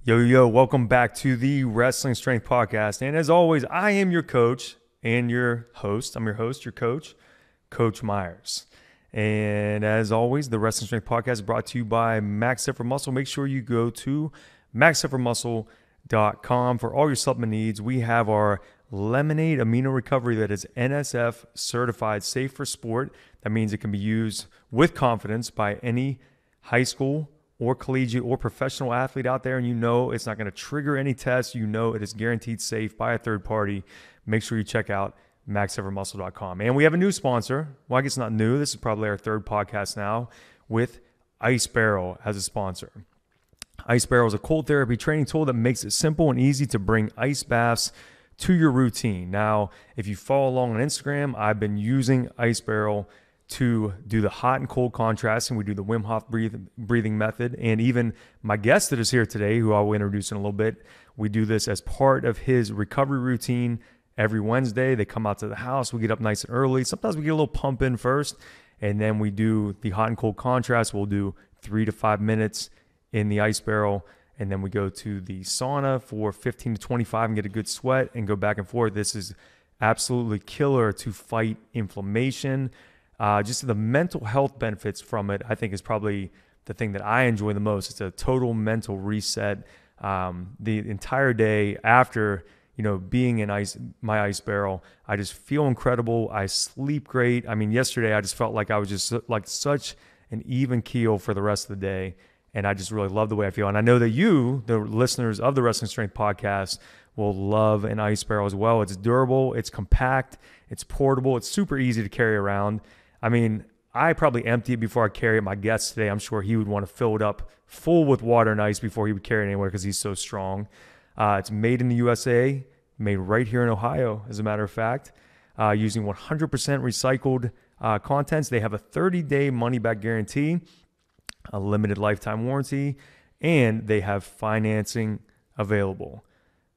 Yo, welcome back to the Wrestling Strength Podcast. And as always, I am your coach and your host. I'm your host, your coach, Coach Myers. And as always, the Wrestling Strength Podcast is brought to you by Max Effort Muscle. Make sure you go to maxeffortmuscle.com for all your supplement needs. We have our Lemonade Amino Recovery that is NSF certified, safe for sport. That means it can be used with confidence by any high school or collegiate or professional athlete out there, and you know it's not going to trigger any tests. You know it is guaranteed safe by a third party. Make sure you check out maxeffortmuscle.com. And we have a new sponsor. Well, I guess not new. This is probably our third podcast now with Ice Barrel as a sponsor. Ice Barrel is a cold therapy training tool that makes it simple and easy to bring ice baths to your routine. Now, if you follow along on Instagram, I've been using Ice Barrel to do the hot and cold contrast, and we do the Wim Hof breathing method. And even my guest that is here today, who I will introduce in a little bit, we do this as part of his recovery routine every Wednesday. They come out to the house. We get up nice and early. Sometimes we get a little pump in first, and then we do the hot and cold contrast. We'll do 3 to 5 minutes in the ice barrel, and then we go to the sauna for 15 to 25 and get a good sweat and go back and forth. This is absolutely killer to fight inflammation. Just the mental health benefits from it, I think, is probably the thing that I enjoy the most. It's a total mental reset. The entire day after, being in my ice barrel, I just feel incredible. I sleep great. I mean, yesterday I just felt like I was just like such an even keel for the rest of the day, and I just really love the way I feel. And I know that you, the listeners of the Wrestling Strength Podcast, will love an ice barrel as well. It's durable, it's compact, it's portable, it's super easy to carry around. I mean, I probably empty it before I carry it. My guest today, I'm sure he would want to fill it up full with water and ice before he would carry it anywhere because he's so strong. It's made in the USA, made right here in Ohio, as a matter of fact, using 100% recycled contents. They have a 30-day money-back guarantee, a limited lifetime warranty, and they have financing available.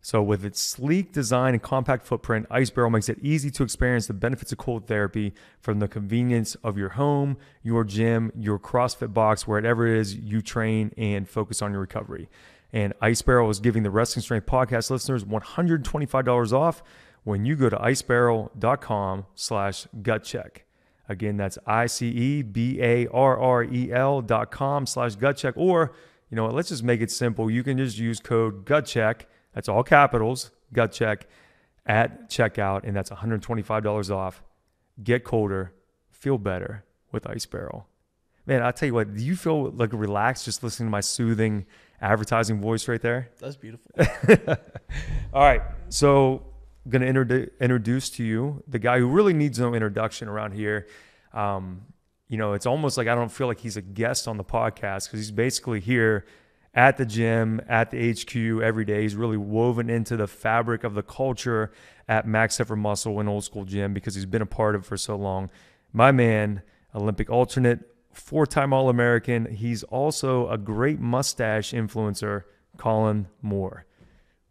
So with its sleek design and compact footprint, Ice Barrel makes it easy to experience the benefits of cold therapy from the convenience of your home, your gym, your CrossFit box, wherever it is you train and focus on your recovery. And Ice Barrel is giving the Wrestling Strength Podcast listeners $125 off when you go to icebarrel.com/gutcheck. Again, that's icebarrel.com/gutcheck. Or, you know what, let's just make it simple. You can just use code GUTCHECK. That's all capitals, GUTCHECK, at checkout, and that's $125 off. Get colder, feel better with Ice Barrel. Man, I'll tell you what, do you feel like relaxed just listening to my soothing advertising voice right there? That's beautiful. All right, so I'm going to introduce to you the guy who really needs no introduction around here. It's almost like I don't feel like he's a guest on the podcast because he's basically here at the gym, at the HQ every day. He's really woven into the fabric of the culture at Max Effort Muscle and Old School Gym because he's been a part of it for so long. My man, Olympic Alternate, 4-time All-American. He's also a great mustache influencer, Kollin Moore.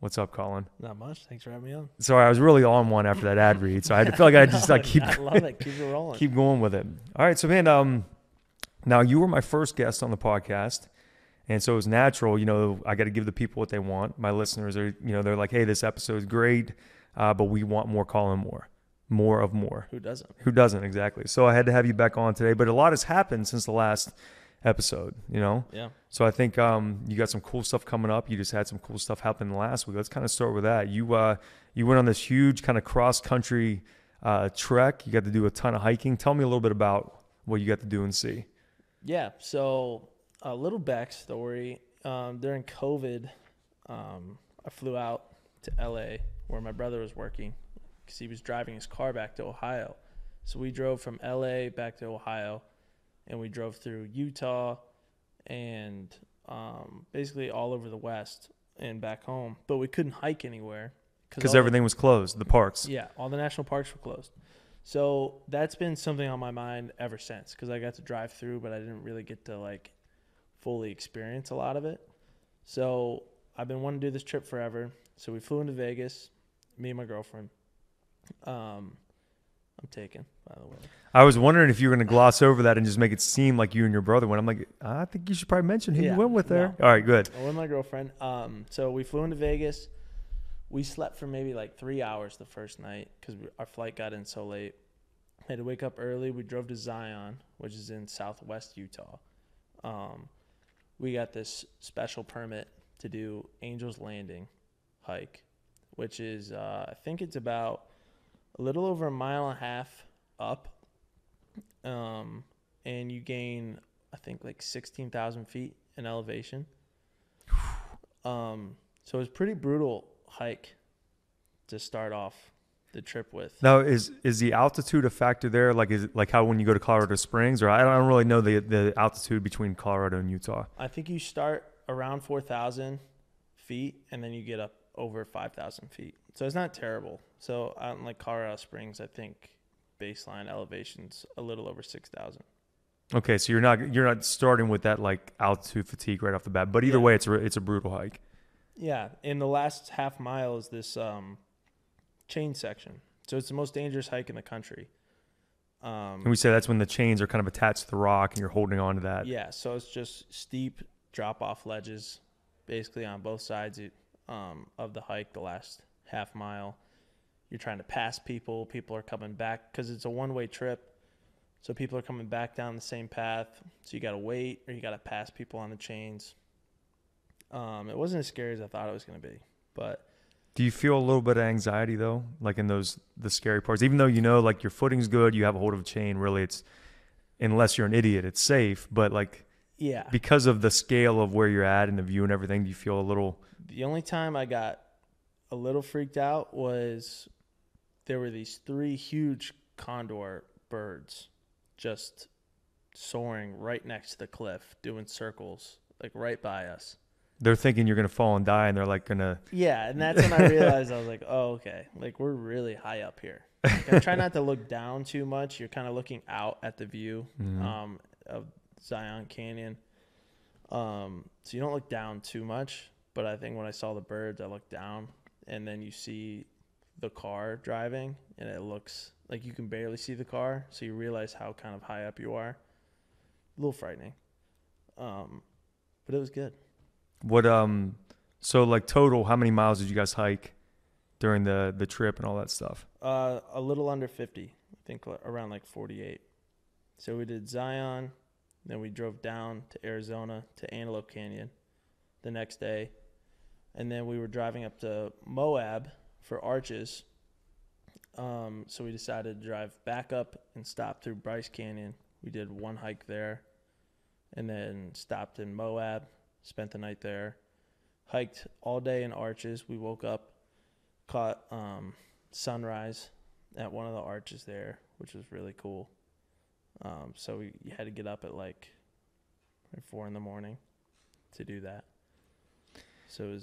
What's up, Kollin? Not much. Thanks for having me on. Sorry, I was really on one after that ad read, so I had to feel like I just keep. I love it. Keep it rolling. Keep going with it. All right, so man, now you were my first guest on the podcast. And so it's natural, I got to give the people what they want. My listeners are, they're like, hey, this episode is great, but we want more Kollin Moore. More of more. Who doesn't? Who doesn't, exactly. So I had to have you back on today. But a lot has happened since the last episode, Yeah. So I think you got some cool stuff coming up. You just had some cool stuff happen last week. Let's kind of start with that. You went on this huge kind of cross-country trek. You got to do a ton of hiking. Tell me a little bit about what you got to do and see. Yeah, so a little backstory. During COVID, I flew out to LA where my brother was working because he was driving his car back to Ohio. So we drove from LA back to Ohio, and we drove through Utah and basically all over the West and back home. But we couldn't hike anywhere. Because everything was closed, the parks. Yeah, all the national parks were closed. So that's been something on my mind ever since because I got to drive through, but I didn't really get to fully experience a lot of it. So I've been wanting to do this trip forever. So we flew into Vegas, me and my girlfriend. I'm taken, by the way. I was wondering if you were going to gloss over that and just make it seem like you and your brother went. I'm like, I think you should probably mention who you went with there. No. All right, good. I went with my girlfriend. So we flew into Vegas. We slept for maybe like 3 hours the first night because our flight got in so late. Had to wake up early. We drove to Zion, which is in southwest Utah. We got this special permit to do Angel's Landing hike, which is, I think it's about a little over 1.5 miles up. And you gain, I think, like 16,000 feet in elevation. So it was a pretty brutal hike to start off the trip with. Now, is the altitude a factor there? Like, is it like how when you go to Colorado Springs, or I don't really know the altitude between Colorado and Utah. I think you start around 4,000 feet and then you get up over 5,000 feet. So it's not terrible. So out in like Colorado Springs, I think baseline elevation's a little over 6,000. Okay, so you're not starting with that like altitude fatigue right off the bat, but either way, it's a brutal hike. Yeah, in the last half mile is this chain section, so it's the most dangerous hike in the country. And we say that's when the chains are kind of attached to the rock and you're holding on to that. Yeah, so it's just steep drop-off ledges, basically on both sides of the hike. The last half mile, you're trying to pass people. People are coming back because it's a one-way trip. So people are coming back down the same path. So you got to wait or you got to pass people on the chains. It wasn't as scary as I thought it was going to be. But do you feel a little bit of anxiety though, like in the scary parts? Even though you know like your footing's good, you have a hold of a chain. Really, it's unless you're an idiot, it's safe. But like, yeah, because of the scale of where you're at and the view and everything, do you feel a little? The only time I got a little freaked out was there were these 3 huge condor birds just soaring right next to the cliff, doing circles, like right by us. They're thinking you're going to fall and die, and they're like going to... Yeah, and that's when I realized, I was like, oh, okay. Like, we're really high up here. Like, I try not to look down too much. You're kind of looking out at the view of Zion Canyon. So you don't look down too much. But I think when I saw the birds, I looked down, and then you see the car driving, and it looks like you can barely see the car, so you realize how kind of high up you are. A little frightening, but it was good. What so like total, how many miles did you guys hike during the trip and all that stuff? A little under 50, I think around like 48. So we did Zion, then we drove down to Arizona to Antelope Canyon the next day, and then we were driving up to Moab for Arches. So we decided to drive back up and stop through Bryce Canyon. We did one hike there and then stopped in Moab, spent the night there, hiked all day in Arches. We woke up, caught sunrise at one of the arches there, which was really cool. So we had to get up at like 4 in the morning to do that. So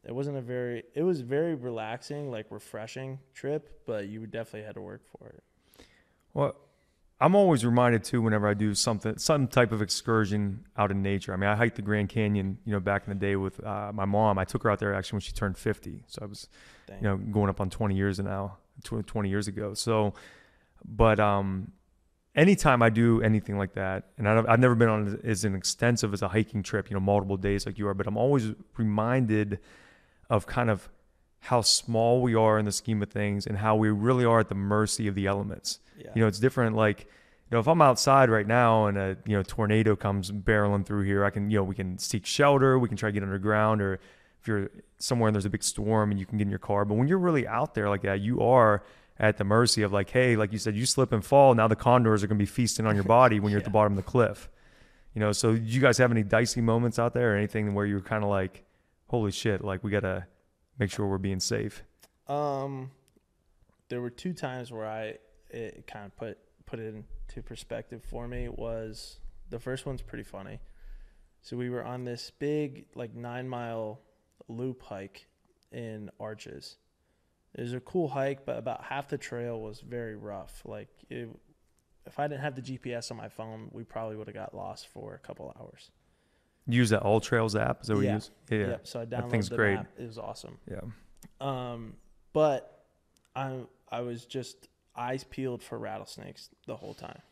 it was very relaxing, like refreshing trip, but you definitely had to work for it. Well, I'm always reminded too whenever I do some type of excursion out in nature. I mean, I hiked the Grand Canyon, back in the day with my mom. I took her out there actually when she turned 50. So I was, going up on 20 years now, 20 years ago. So, but anytime I do anything like that, and I've never been on as an extensive as a hiking trip, multiple days like you are, but I'm always reminded of kind of how small we are in the scheme of things and how we really are at the mercy of the elements. Yeah. It's different. Like, if I'm outside right now and a, tornado comes barreling through here, I can, we can seek shelter. We can try to get underground, or if you're somewhere and there's a big storm and you can get in your car. But when you're really out there like that, you are at the mercy of like, hey, like you said, you slip and fall. Now the condors are going to be feasting on your body when you're at the bottom of the cliff. So you guys have any dicey moments out there or anything where you're kind of like, holy shit, like we got to make sure we're being safe? There were 2 times where it kind of put it into perspective for me. Was the first one's pretty funny. So we were on this big like 9-mile loop hike in Arches. It was a cool hike, but about half the trail was very rough. Like if I didn't have the GPS on my phone, we probably would have got lost for a couple hours. You use that All Trails app? Is that what you use? Yeah. So I downloaded the app. It was awesome. Yeah. But I was just eyes peeled for rattlesnakes the whole time.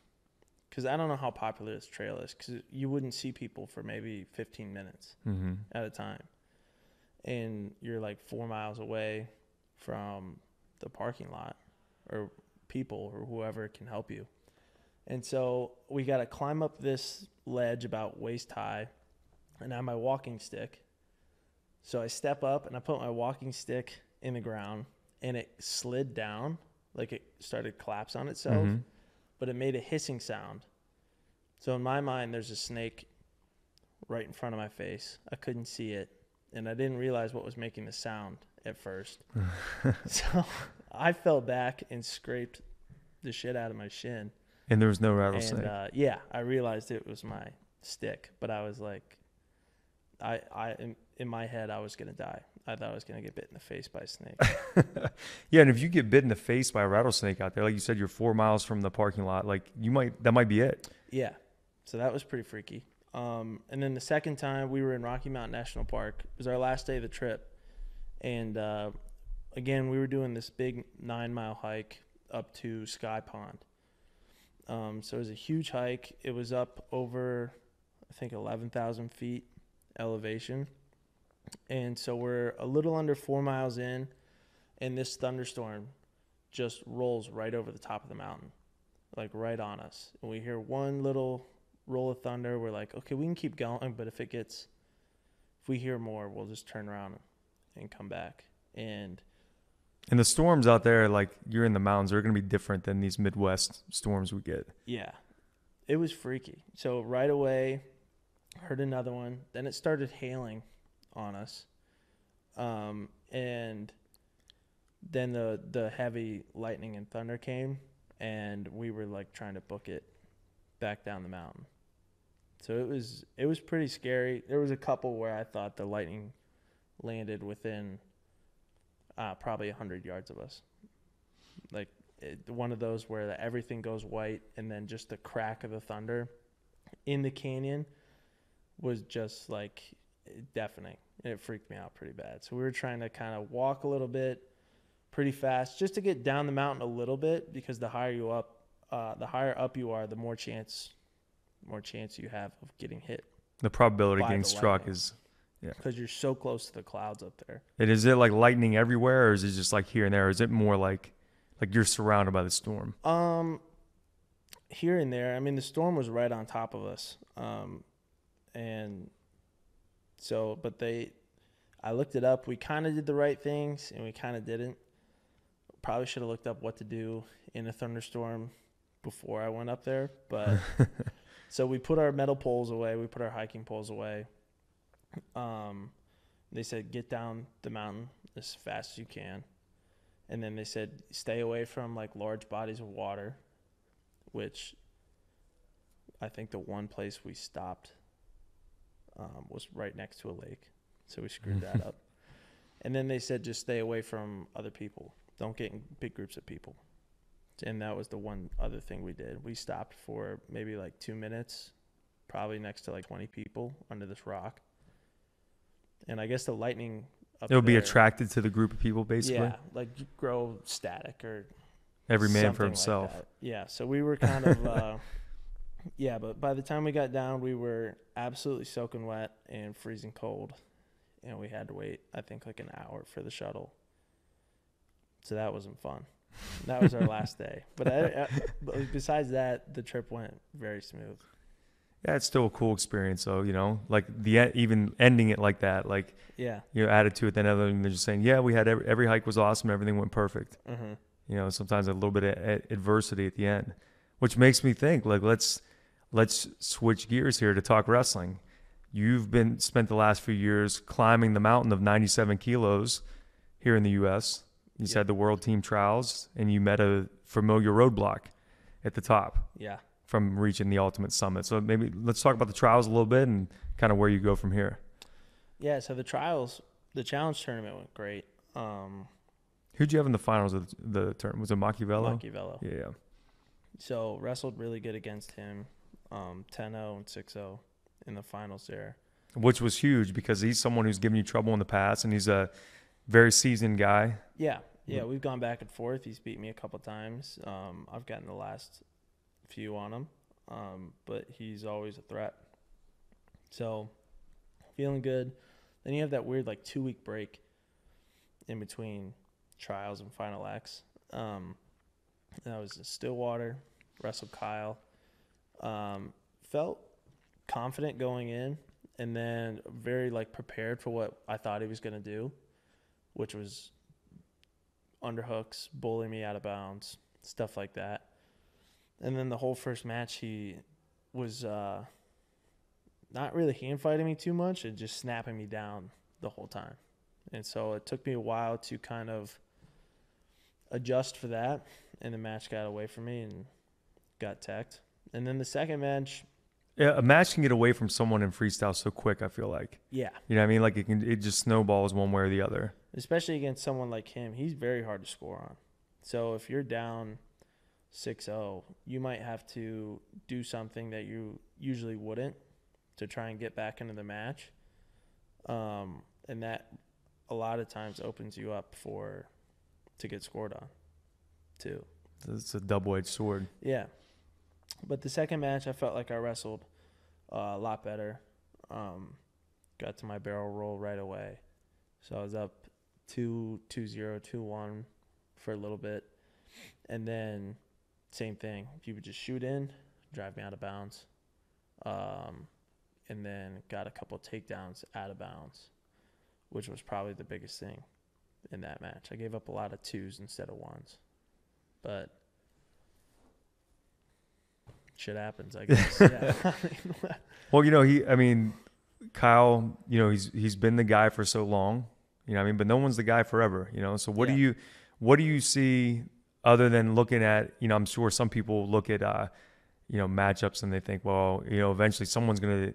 Because I don't know how popular this trail is, because you wouldn't see people for maybe 15 minutes at a time. And you're like 4 miles away from the parking lot or people or whoever can help you. And so we got to climb up this ledge about waist high, and I have my walking stick. So I step up and I put my walking stick in the ground, and it slid down, like it started to collapse on itself, but it made a hissing sound. So in my mind, there's a snake right in front of my face. I couldn't see it, and I didn't realize what was making the sound at first. So I fell back and scraped the shit out of my shin. And there was no rattlesnake. And yeah, I realized it was my stick, but I was like, in my head, I was going to die. I thought I was going to get bit in the face by a snake. Yeah, and if you get bit in the face by a rattlesnake out there, like you said, you're 4 miles from the parking lot, like that might be it. Yeah, so that was pretty freaky. And then the second time we were in Rocky Mountain National Park. It was our last day of the trip. And again, we were doing this big 9-mile hike up to Sky Pond. So it was a huge hike. It was up over, I think, 11,000 feet elevation. And so we're a little under 4 miles in, and this thunderstorm just rolls right over the top of the mountain, like right on us. And we hear one little roll of thunder. We're like, okay, we can keep going, but if we hear more, we'll just turn around and come back. And the storms out there, like you're in the mountains, are going to be different than these Midwest storms we get. Yeah, it was freaky. So right away, heard another one. Then it started hailing on us. And then the heavy lightning and thunder came, and we were like trying to book it back down the mountain. So it was pretty scary. There was a couple where I thought the lightning landed within probably 100 yards of us. Like one of those where everything goes white, and then just the crack of the thunder in the canyon was just like deafening. And it freaked me out pretty bad. So we were trying to kind of walk a little bit pretty fast just to get down the mountain a little bit, because the higher up you are, the more chance you have of getting hit. The probability of getting struck is, yeah. Because you're so close to the clouds up there. And is it like lightning everywhere, or is it just like here and there? Or is it more like you're surrounded by the storm? Here and there. I mean, the storm was right on top of us. And so, but I looked it up. We kind of did the right things, and we kind of didn't. Probably should have looked up what to do in a thunderstorm before I went up there. But so we put our metal poles away. We put our hiking poles away. They said, get down the mountain as fast as you can. And then they said, stay away from like large bodies of water, which I think the one place we stopped was right next to a lake. So we screwed that up. And then they said, just stay away from other people. Don't get in big groups of people. And that was the one other thing we did. We stopped for maybe like 2 minutes, probably next to like 20 people under this rock. And I guess the lightning up It'll be attracted to the group of people, basically. Yeah, like grow static or every man for himself. Like yeah, so we were kind of yeah, but by the time we got down, we were absolutely soaking wet and freezing cold, and we had to wait, I think, like an hour for the shuttle. So that wasn't fun. That was our last day. But besides that, the trip went very smooth. Yeah, it's still a cool experience, though. You know, like even ending it like that, like yeah, your attitude. Then other than just saying, yeah, we had every hike was awesome, everything went perfect. Mm-hmm. You know, sometimes a little bit of adversity at the end, which makes me think like let's switch gears here to talk wrestling. You've spent the last few years climbing the mountain of 97 kilos here in the U.S. You said the World Team Trials, and you met a familiar roadblock at the top. Yeah. From reaching the ultimate summit. So maybe let's talk about the trials a little bit and kind of where you go from here. Yeah, so the challenge tournament went great. Who'd you have in the finals of the tournament? Was it Machiavello? Machiavello. Yeah. So wrestled really good against him, 10-0 and 6-0 in the finals there. Which was huge because he's someone who's given you trouble in the past, and he's a very seasoned guy. Yeah. Yeah, we've gone back and forth. He's beat me a couple times. I've gotten the last few on him, but he's always a threat. So, feeling good. Then you have that weird, like, 2-week break in between trials and Final X. And I was in Stillwater, wrestled Kyle. Felt confident going in, and then very, like, prepared for what I thought he was going to do, which was underhooks, bully me out of bounds, stuff like that. And then the whole first match, he was not really hand fighting me too much and just snapping me down the whole time. And so it took me a while to kind of adjust for that, and the match got away from me and got teched. And then the second match, Yeah, a match can get away from someone in freestyle so quick, I feel like. yeah, You know what I mean? Like it just snowballs one way or the other. especially against someone like him, he's very hard to score on. So if you're down 6-0, you might have to do something that you usually wouldn't to try and get back into the match. And that a lot of times opens you up to get scored on too. It's a double-edged sword. Yeah. But the second match, I felt like I wrestled a lot better. Got to my barrel roll right away. So I was up 2-0, 2-1 for a little bit. And then same thing. You would just shoot in, drive me out of bounds. And then got a couple takedowns out of bounds, which was probably the biggest thing in that match. I gave up a lot of 2s instead of 1s. But shit happens, I guess. Yeah. Well, Kyle, he's been the guy for so long, but no one's the guy forever, So what do you see other than looking at, I'm sure some people look at, matchups and they think, well, eventually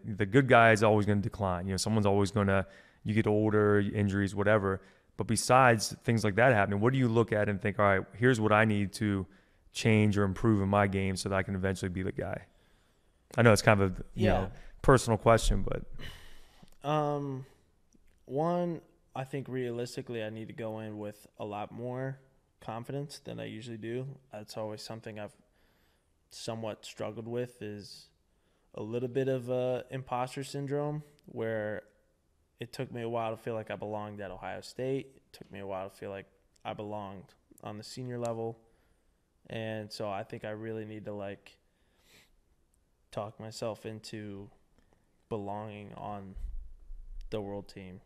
the good guy is always going to decline. Someone's always you get older, injuries, whatever. But besides things like that happening, what do you look at and think, all right, here's what I need to change or improve in my game so that I can eventually be the guy? I know it's kind of a personal question, but one, I think realistically I need to go in with a lot more confidence than I usually do. That's always something I've somewhat struggled with, is a little bit of imposter syndrome, where it took me a while to feel like I belonged at Ohio State. It took me a while to feel like I belonged on the senior level. And so I think I really need to talk myself into belonging on the world team.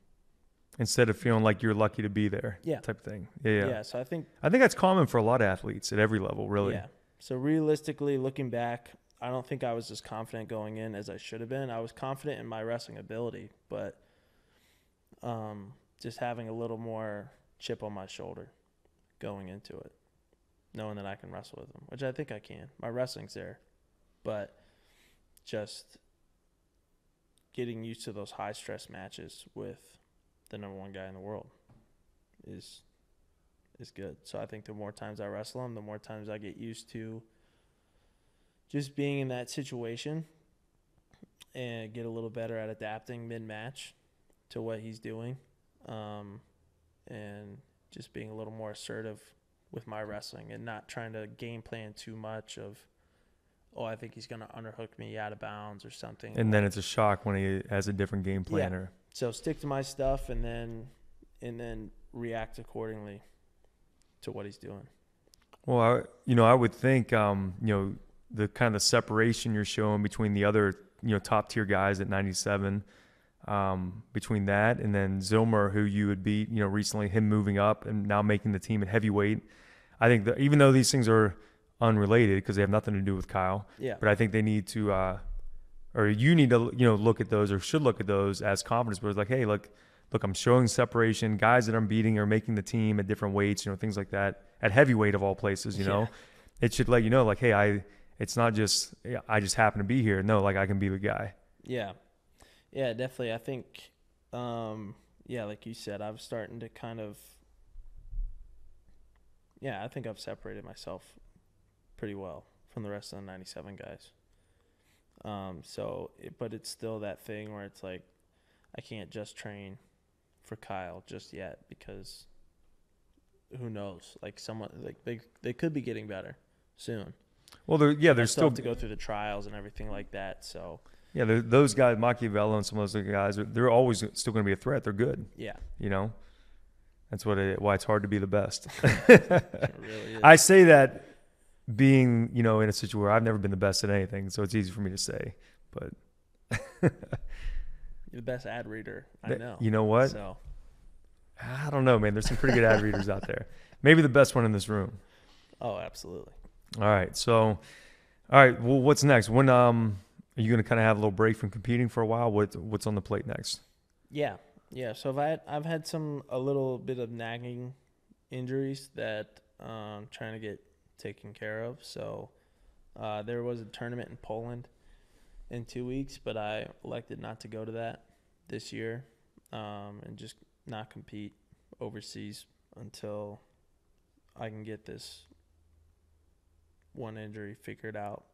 Instead of feeling like you're lucky to be there, type of thing. Yeah. So I think that's common for a lot of athletes at every level, really. Yeah. So realistically, looking back, I don't think I was as confident going in as I should have been. I was confident in my wrestling ability, but just having a little more chip on my shoulder going into it, knowing that I can wrestle with them, which I think I can. My wrestling's there, but just getting used to those high-stress matches with the number one guy in the world is good. So I think the more times I wrestle him, the more times I get used to just being in that situation and get a little better at adapting mid-match to what he's doing, and just being a little more assertive with my wrestling and not trying to game plan too much of, I think he's going to underhook me out of bounds or something. And then it's a shock when he has a different game plan. Yeah. So stick to my stuff and then react accordingly to what he's doing. Well, I would think, the kind of separation you're showing between the other, top tier guys at 97, between that and then Zilmer, who you would beat, recently, him moving up and now making the team at heavyweight. I think that even though these things are unrelated because they have nothing to do with Kyle, but I think they need to, or you need to, look at those or should look at those as confidence. But it's like, hey, look, I'm showing separation. Guys that I'm beating are making the team at different weights, things like that. At heavyweight of all places, it should let you know, like, hey, it's not just I just happen to be here. No, like I can be the guy. Yeah, definitely. I think, like you said, I'm starting to kind of, I think I've separated myself pretty well from the rest of the 97 guys. But it's still that thing where it's like I can't just train for Kyle just yet because who knows? Like someone like they could be getting better soon. Well, there's still still have to go through the trials and everything like that. So those guys, Machiavello and some of those other guys, they're always still going to be a threat. They're good. yeah, You know, that's why it's hard to be the best. it really is. I say that being, in a situation where I've never been the best at anything, so it's easy for me to say. But You're the best ad reader I know. You know what? So I don't know, man. There's some pretty good ad readers out there. Maybe the best one in this room. oh, absolutely. All right. So, all right. Well, what's next? When are you going to kind of have a little break from competing for a while? What's on the plate next? Yeah. So I've had a little bit of nagging injuries that I'm trying to get taken care of. So there was a tournament in Poland in 2 weeks, but I elected not to go to that this year and just not compete overseas until I can get this one injury figured out,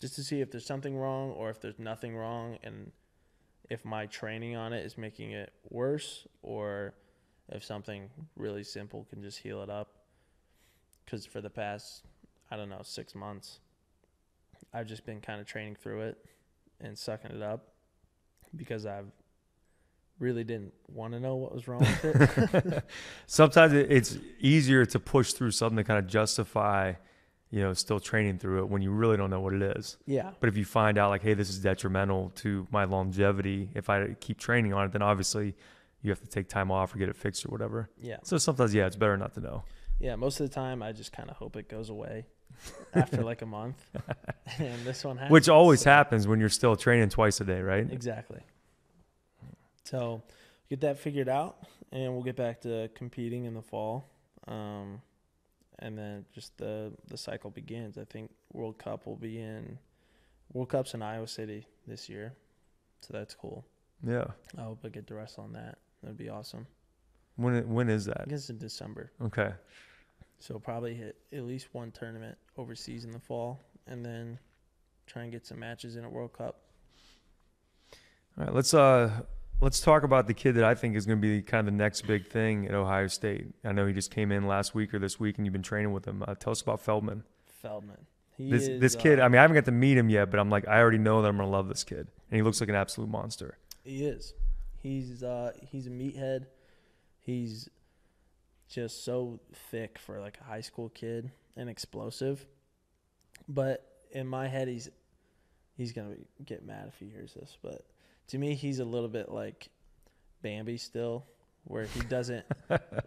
just to see if there's something wrong or if there's nothing wrong, and if my training on it is making it worse, or if something really simple can just heal it up. Because for the past, 6 months, I've just been kind of training through it and sucking it up because I've really didn't want to know what was wrong with it. Sometimes it's easier to push through something to kind of justify, still training through it when you really don't know what it is. Yeah. But if you find out like, hey, this is detrimental to my longevity, if I keep training on it, then obviously you have to take time off or get it fixed or whatever. Yeah. So sometimes, it's better not to know. Yeah. Most of the time, I just kind of hope it goes away after like a month. And this one happens. Which always happens when you're still training twice a day, right? Exactly. So get that figured out, and we'll get back to competing in the fall. And then just the cycle begins. I think World Cup's in Iowa City this year, so that's cool. Yeah. I hope I get to wrestle on that. That'd be awesome. When is that? I guess in December. Okay. So probably hit at least one tournament overseas in the fall, and then try and get some matches in a World Cup. All right, let's talk about the kid that I think is going to be kind of the next big thing at Ohio State. I know he just came in last week or this week, and you've been training with him. Tell us about Feldman. This kid. I haven't got to meet him yet, but I'm like, I already know that I'm going to love this kid, and he looks like an absolute monster. He is. He's a meathead. He's just so thick for like a high school kid and explosive. But in my head, he's gonna get mad if he hears this. But to me, he's a little bit like Bambi still, where he doesn't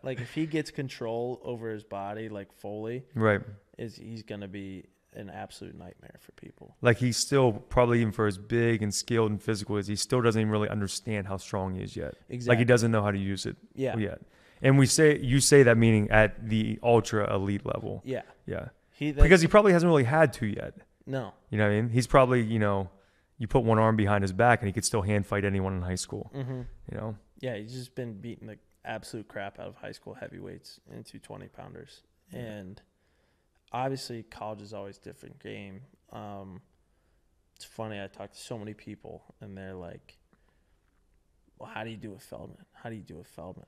like if he gets control over his body like Foley, right? He's gonna be an absolute nightmare for people. Like he's still probably, even for as big and skilled and physical as he still doesn't even really understand how strong he is yet. Exactly. Like he doesn't know how to use it yet. And you say that meaning at the ultra elite level. Yeah. Yeah. Because he probably hasn't really had to yet. No. You know what I mean? He's probably, you put one arm behind his back and he could still hand fight anyone in high school. Mm-hmm. Yeah, he's just been beating the absolute crap out of high school heavyweights into 20-pounders. And obviously college is always a different game. It's funny, I talk to so many people and they're like, well, how do you do with Feldman? How do you do with Feldman?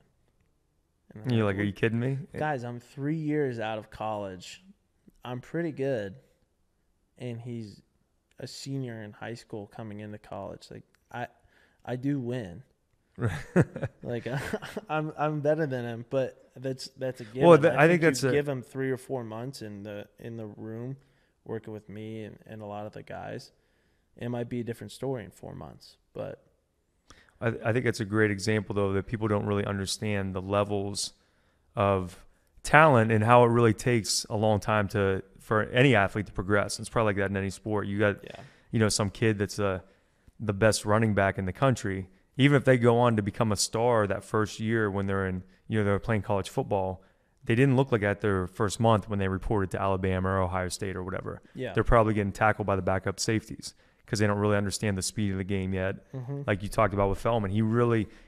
And you're like, are you kidding me? Guys, I'm 3 years out of college. I'm pretty good. And he's a senior in high school coming into college. Like I do win. Like I'm better than him, but that's a given. Well, I think that's give him 3 or 4 months in the room working with me and a lot of the guys. It might be a different story in 4 months, but I think it's a great example, though, that people don't really understand the levels of talent and how it really takes a long time for any athlete to progress. It's probably like that in any sport. You got, some kid that's the best running back in the country. Even if they go on to become a star that first year when they're they're playing college football, they didn't look like that their first month when they reported to Alabama or Ohio State or whatever. Yeah. They're probably getting tackled by the backup safeties because they don't really understand the speed of the game yet. Mm-hmm. Like you talked about with Feldman,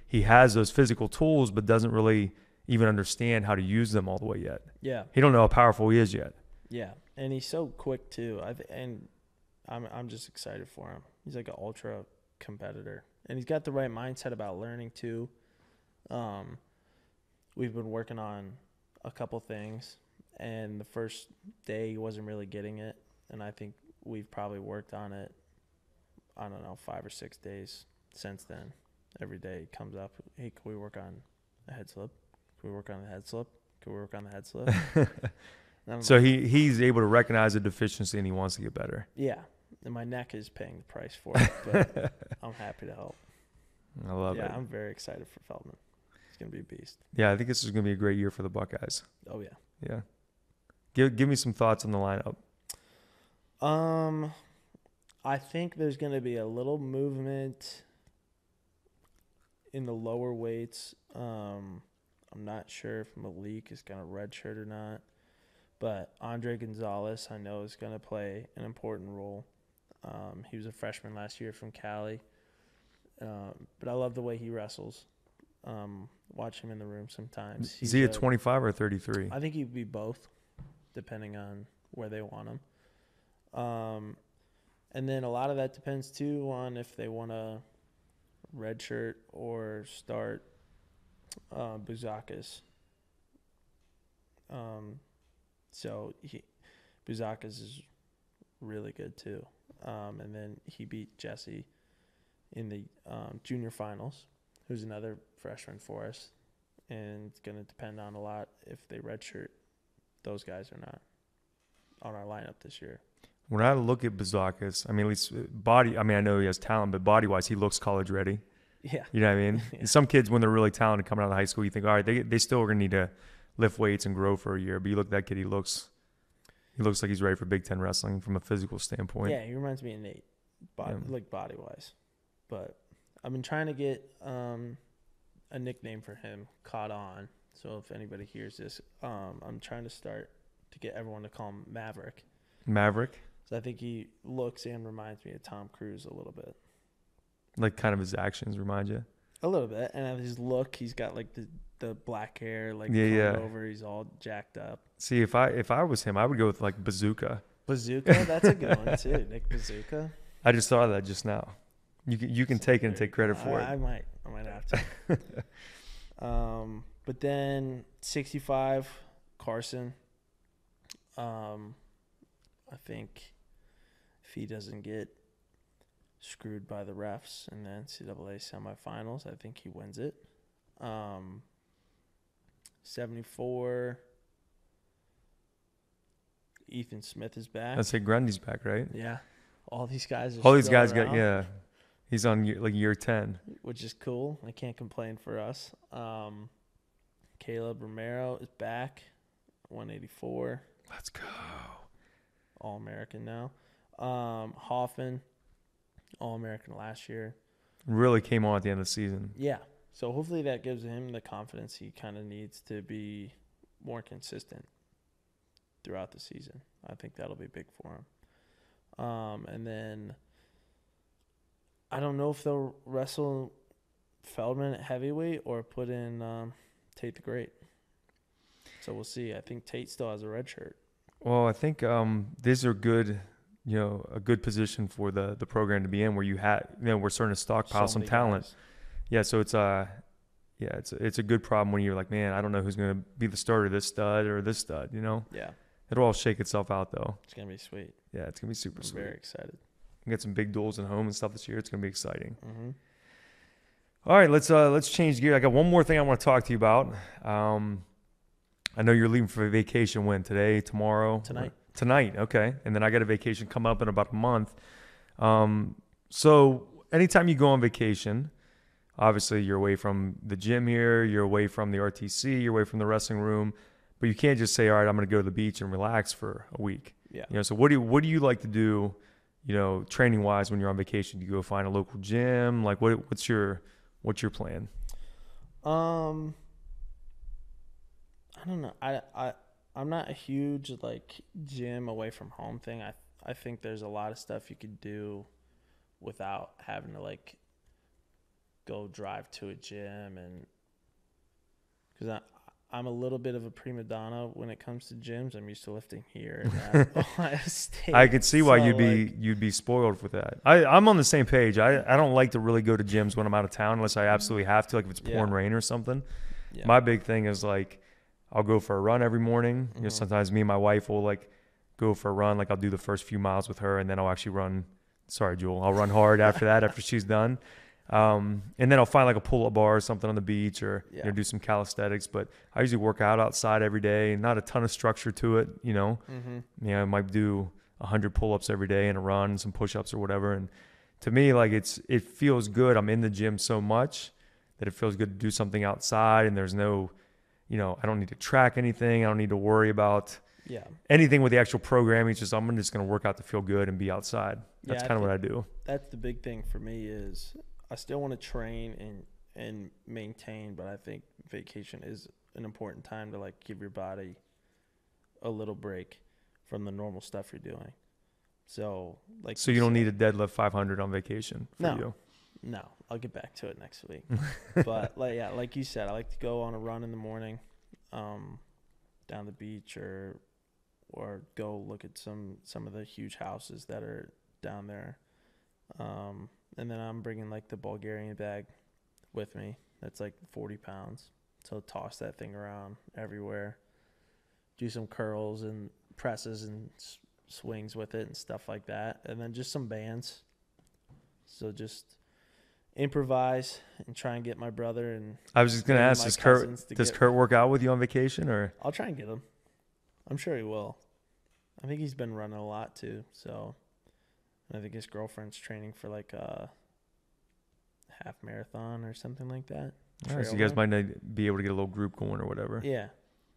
he has those physical tools, but doesn't really even understand how to use them all the way yet. Yeah. He don't know how powerful he is yet. Yeah, and he's so quick too. I'm just excited for him. He's like an ultra competitor, and he's got the right mindset about learning too. We've been working on a couple things, and the first day he wasn't really getting it, and I think we've probably worked on it, I don't know, 5 or 6 days since then. Every day he comes up, hey, can we work on a head slip? Can we work on the head slip? Can we work on the head slip? So he's able to recognize a deficiency and he wants to get better. Yeah, and my neck is paying the price for it, but I'm happy to help. I love it. Yeah, I'm very excited for Feldman. He's going to be a beast. Yeah, I think this is going to be a great year for the Buckeyes. Oh, yeah. Yeah. Give me some thoughts on the lineup. I think there's going to be a little movement in the lower weights. I'm not sure if Malik is going to redshirt or not, but Andre Gonzalez I know is going to play an important role. He was a freshman last year from Cali, but I love the way he wrestles. Watch him in the room sometimes. Is he at 25 or 33? I think he'd be both, depending on where they want him. And then a lot of that depends, too, on if they want to redshirt or start Buzakis. So Buzakis is really good, too. And then he beat Jesse in the junior finals, who's another freshman for us. And it's going to depend on a lot if they redshirt those guys or not on our lineup this year. When I look at Buzakis, I mean, at least body, I know he has talent, but body-wise, he looks college ready. Yeah. You know what I mean? Yeah. Some kids, when they're really talented coming out of high school, you think, all right, they still are going to need to lift weights and grow for a year. But you look at that kid, he looks like he's ready for Big Ten wrestling from a physical standpoint. Yeah, he reminds me of Nate, body-wise. But I've been trying to get a nickname for him caught on. So if anybody hears this, I'm trying to start to get everyone to call him Maverick. Maverick? So I think he looks and reminds me of Tom Cruise a little bit. Like kind of his actions remind you? A little bit. And his look, he's got like the black hair, like yeah. over. He's all jacked up. See, if I was him, I would go with like Bazooka. Bazooka? That's a good one too. Nick Bazooka. I just thought of that just now. You can take it and take credit for it. I might have to. But then 65, Carson. I think if he doesn't get screwed by the refs in the NCAA semifinals, I think he wins it. 74, Ethan Smith is back. I'd say Grundy's back, right? Yeah. All these guys got, yeah. He's on year 10. Which is cool. I can't complain for us. Caleb Romero is back, 184. Let's go. All-American now. Hoffman, All-American last year. Really came on at the end of the season. Yeah. So hopefully that gives him the confidence he kind of needs to be more consistent throughout the season. I think that'll be big for him. And then I don't know if they'll wrestle Feldman at heavyweight or put in Tate the Great. So we'll see. I think Tate still has a red shirt. Well, I think these are good, a good position for the program to be in, where we're starting to stockpile some talent. Guys. Yeah, so it's a good problem when you're like, man, I don't know who's going to be the starter, this stud or this stud, Yeah. It'll all shake itself out though. It's gonna be sweet. Yeah, it's gonna be super sweet. I'm very excited. We get some big duels at home and stuff this year. It's gonna be exciting. Mm-hmm. All right, let's change gear. I got one more thing I want to talk to you about. I know you're leaving for a vacation. When? Today, tomorrow? Tonight, okay. And then I got a vacation come up in about a month. So anytime you go on vacation, obviously you're away from the gym here, you're away from the RTC, you're away from the wrestling room, but you can't just say, all right, I'm going to go to the beach and relax for a week. Yeah. So what do you like to do, training wise when you're on vacation? Do you go find a local gym? Like what's your plan? I don't know. I'm not a huge gym away from home thing. I think there's a lot of stuff you could do without having to go drive to a gym, and because I'm a little bit of a prima donna when it comes to gyms. I'm used to lifting here at Ohio State. I could see why you'd be spoiled with that. I'm on the same page. I don't like to really go to gyms when I'm out of town unless I absolutely have to, like if it's pouring rain or something. Yeah. My big thing is I'll go for a run every morning. You know, sometimes me and my wife will like go for a run. Like I'll do the first few miles with her, and then I'll actually run. Sorry, Jewel. I'll run hard after that, after she's done. And then I'll find like a pull-up bar or something on the beach, or you know, do some calisthenics. But I usually work out outside every day. Not a ton of structure to it, you know. You know, I might do 100 pull-ups every day and a run, some push-ups or whatever. And to me, like it feels good. I'm in the gym so much that it feels good to do something outside, and there's no, you know, I don't need to track anything. I don't need to worry about anything with the actual programming. It's just I'm just going to work out to feel good and be outside. That's kind of what I do. That's the big thing for me is I still want to train and maintain, but I think vacation is an important time to like give your body a little break from the normal stuff you're doing. So like, so you don't need a deadlift 500 on vacation for you. No, I'll get back to it next week. But like you said, I like to go on a run in the morning, down the beach or go look at some of the huge houses that are down there. And then I'm bringing like the Bulgarian bag with me. That's like 40 pounds. So toss that thing around everywhere. Do some curls and presses and swings with it and stuff like that. And then just some bands. So just improvise and try and get my brother and I was just going to ask, does Kurt work out with you on vacation, or? I'll try and get him. I'm sure he will. I think he's been running a lot too. So I think his girlfriend's training for like a half marathon or something like that. All right, so you guys might be able to get a little group going or whatever. Yeah.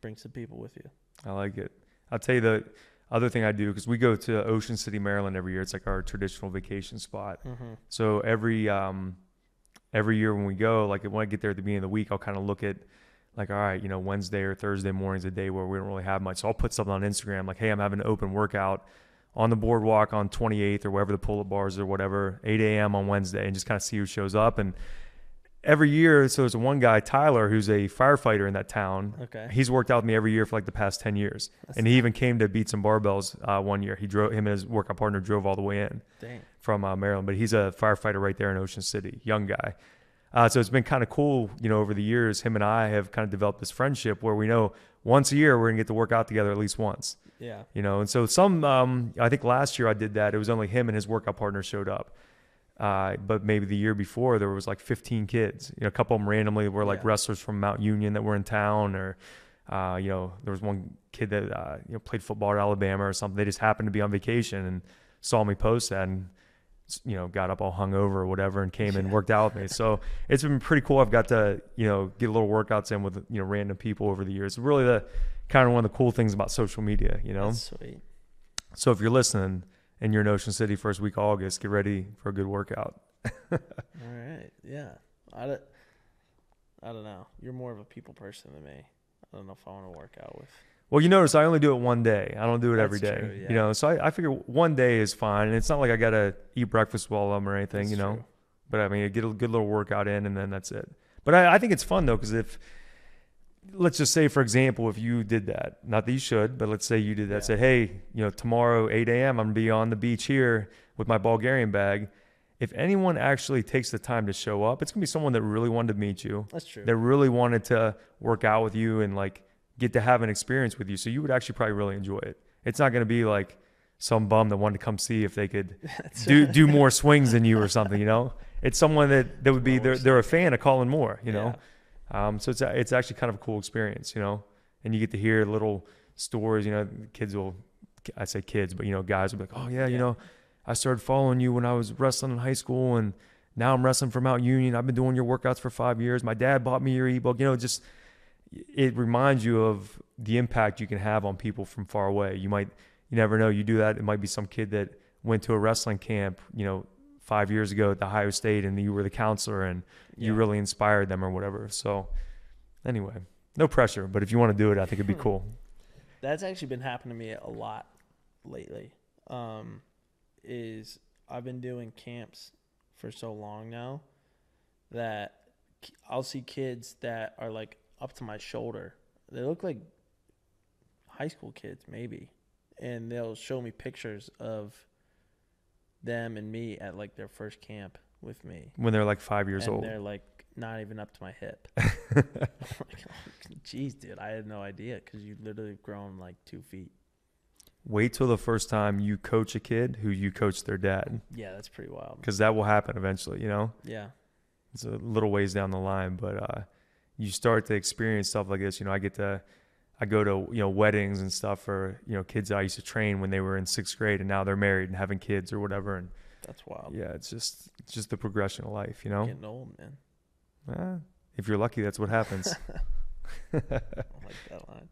Bring some people with you. I like it. I'll tell you the other thing I do, because we go to Ocean City, Maryland every year. It's like our traditional vacation spot. So every year when we go, like when I get there at the beginning of the week, I'll kind of look at like, all right, you know, Wednesday or Thursday morning's a day where we don't really have much. So I'll put something on Instagram like, hey, I'm having an open workout on the boardwalk on 28th or wherever the pull-up bars or whatever, 8 a.m. on Wednesday, and just kind of see who shows up. And every year, so there's one guy, Tyler, who's a firefighter in that town. Okay. He's worked out with me every year for like the past 10 years. And he even came to beat some barbells one year. Him and his workout partner drove all the way in from Maryland. But he's a firefighter right there in Ocean City, young guy. So it's been kind of cool, you know, over the years, him and I have kind of developed this friendship where we know once a year we're going to get to work out together at least once. Yeah. You know, and so I think last year I did that. It was only him and his workout partner showed up. But maybe the year before there was like 15 kids, you know, a couple of them randomly were like wrestlers from Mount Union that were in town, or, you know, there was one kid that, you know, played football at Alabama or something. They just happened to be on vacation and saw me post that and, you know, got up all hungover or whatever and came and worked out with me. So it's been pretty cool. I've got to, you know, get a little workouts in with, you know, random people over the years. It's really the kind of one of the cool things about social media, you know? That's sweet. So if you're listening and you're in Ocean City first week of August, get ready for a good workout. All right. Yeah. I don't know. You're more of a people person than me. I don't know if I want to work out with. Well, you notice I only do it one day. I don't do it every day. True, yeah. You know, so I figure one day is fine. And it's not like I got to eat breakfast while I'm or anything, you know. True. But I mean, I get a good little workout in and then that's it. But I think it's fun though, because let's just say, for example, if you did that, not that you should, but let's say you did that, say, hey, you know, tomorrow, 8 a.m., I'm going to be on the beach here with my Bulgarian bag. If anyone actually takes the time to show up, it's going to be someone that really wanted to meet you. That's true. That really wanted to work out with you and like get to have an experience with you. So you would actually probably really enjoy it. It's not going to be like some bum that wanted to come see if they could do more swings than you or something, you know? It's someone that would be, they're a fan of Kollin Moore, you know? So it's actually kind of a cool experience, you know, and you get to hear little stories, you know, I say kids, but, you know, guys will be like, oh yeah, you know, I started following you when I was wrestling in high school and now I'm wrestling for Mount Union. I've been doing your workouts for 5 years. My dad bought me your ebook, you know, just, it reminds you of the impact you can have on people from far away. You never know, you do that. It might be some kid that went to a wrestling camp, you know, 5 years ago at the Ohio State and you were the counselor and you really inspired them or whatever. So anyway, no pressure, but if you want to do it, I think it'd be cool. That's actually been happening to me a lot lately. Is I've been doing camps for so long now that I'll see kids that are like up to my shoulder. They look like high school kids maybe. And they'll show me pictures of them and me at like their first camp with me when they're like 5 years old. They're like not even up to my hip. I'm like, geez, dude, I had no idea because you literally have grown like 2 feet. Wait till the first time you coach a kid who you coach their dad. Yeah, that's pretty wild. Because that will happen eventually, you know? Yeah. It's a little ways down the line, but you start to experience stuff like this. You know, I go to, you know, weddings and stuff for, you know, kids that I used to train when they were in 6th grade and now they're married and having kids or whatever. And that's wild. yeah, it's just the progression of life, you know? Getting old, man. If you're lucky, that's what happens. I like that line.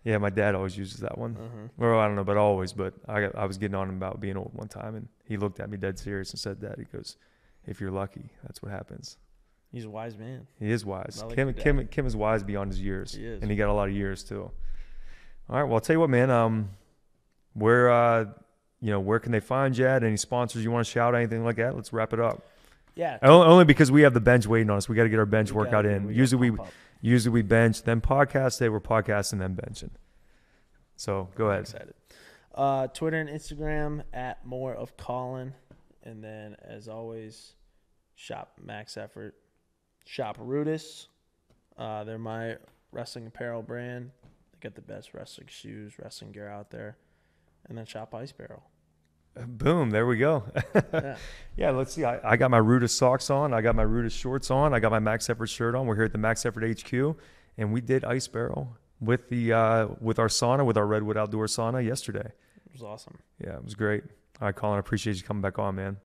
Yeah, my dad always uses that one. Well, I don't know about always, but I was getting on him about being old one time, and he looked at me dead serious and said that. He goes, if you're lucky, that's what happens. He's a wise man. He is wise. Like Kim is wise beyond his years. He is. And he got a lot of years, too. All right, well, I'll tell you what, man. Where can they find you at? Any sponsors you want to shout, anything like that? Let's wrap it up. Yeah. Only because we have the bench waiting on us. We got to get our bench workout in. Usually we bench, then podcast. Today we're podcasting, then benching. So go ahead. Excited. Twitter and Instagram at More of Kollin. And then, as always, shop Max Effort. Shop Rudis. They're my wrestling apparel brand. They got the best wrestling shoes, wrestling gear out there. And then shop Ice Barrel. Boom, there we go. Yeah, let's see. I got my Rudis socks on. I got my Rudis shorts on. I got my Max Effort shirt on. We're here at the Max Effort HQ, and we did Ice Barrel with with our sauna, with our Redwood Outdoor sauna yesterday. It was awesome. Yeah, it was great. All right, Kollin, I appreciate you coming back on, man.